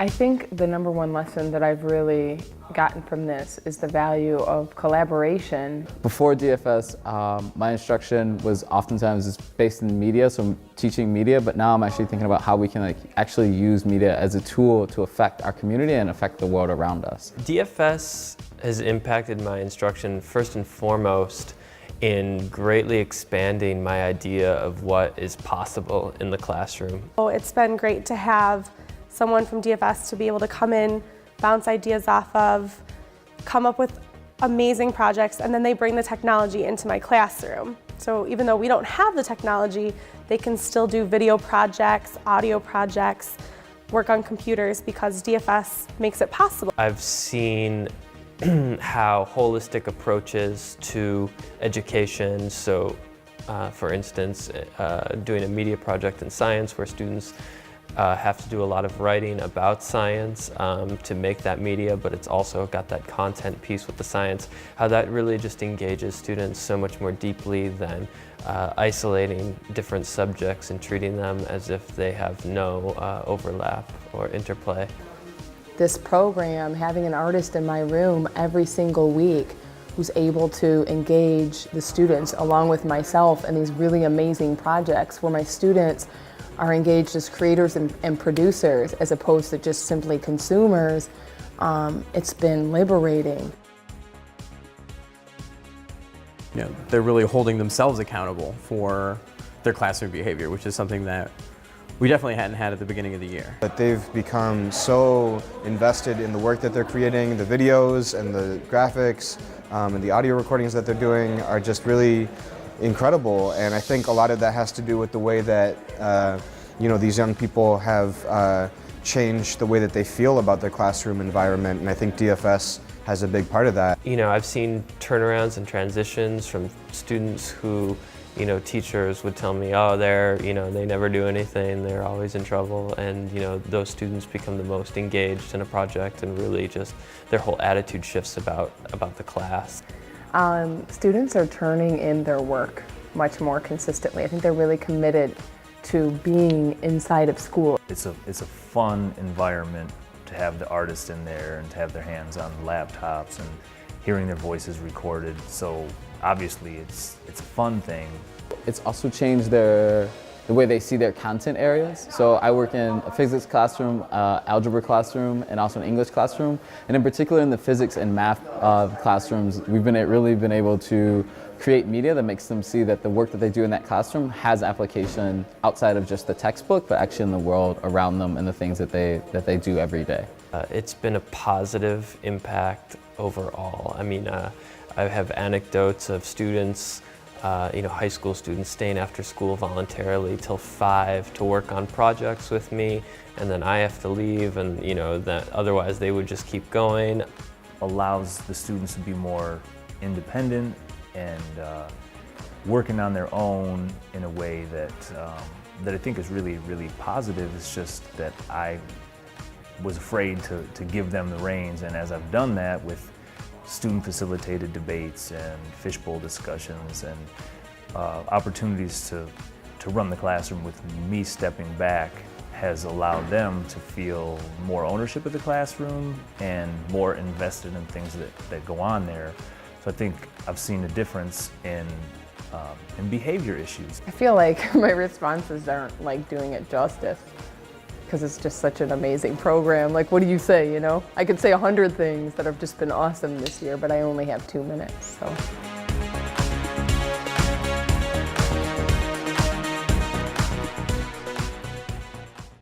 I think the number one lesson that I've really gotten from this is the value of collaboration. Before DFS, my instruction was oftentimes just based in media, so I'm teaching media, but now I'm actually thinking about how we can actually use media as a tool to affect our community and affect the world around us. DFS has impacted my instruction first and foremost in greatly expanding my idea of what is possible in the classroom. It's been great to have someone from DFS to be able to come in, bounce ideas off of, come up with amazing projects, and then they bring the technology into my classroom. So even though we don't have the technology, they can still do video projects, audio projects, work on computers because DFS makes it possible. I've seen how holistic approaches to education, so for instance, doing a media project in science where students have to do a lot of writing about science to make that media, but it's also got that content piece with the science, how that really just engages students so much more deeply than isolating different subjects and treating them as if they have no overlap or interplay. This program, having an artist in my room every single week who's able to engage the students along with myself in these really amazing projects where my students are engaged as creators and producers as opposed to just simply consumers, it's been liberating. You know, they're really holding themselves accountable for their classroom behavior, which is something that we definitely hadn't had at the beginning of the year. But they've become so invested in the work that they're creating, the videos and the graphics and the audio recordings that they're doing are just really incredible, and I think a lot of that has to do with the way that you know, these young people have changed the way that they feel about their classroom environment, and I think DFS has a big part of that. You know, I've seen turnarounds and transitions from students who, you know, teachers would tell me, oh, they never do anything, they're always in trouble, and you know, those students become the most engaged in a project, and really just their whole attitude shifts about the class. Students are turning in their work much more consistently. I think they're really committed to being inside of school. It's a fun environment to have the artists in there and to have their hands on laptops and hearing their voices recorded. So obviously it's a fun thing. It's also changed the way they see their content areas. So I work in a physics classroom, algebra classroom, and also an English classroom. And in particular in the physics and math classrooms, we've really been able to create media that makes them see that the work that they do in that classroom has application outside of just the textbook, but actually in the world around them and the things that they do every day. It's been a positive impact overall. I mean, I have anecdotes of students, you know, high school students staying after school voluntarily till 5 to work on projects with me, and then I have to leave, and you know, that otherwise they would just keep going. Allows the students to be more independent and working on their own in a way that I think is really, really positive. It's just that I was afraid to give them the reins, and as I've done that with student-facilitated debates and fishbowl discussions and opportunities to run the classroom with me stepping back, has allowed them to feel more ownership of the classroom and more invested in things that go on there. So I think I've seen a difference in behavior issues. I feel like my responses aren't like doing it justice because it's just such an amazing program. Like, what do you say, you know? I could say 100 things that have just been awesome this year, but I only have 2 minutes, so.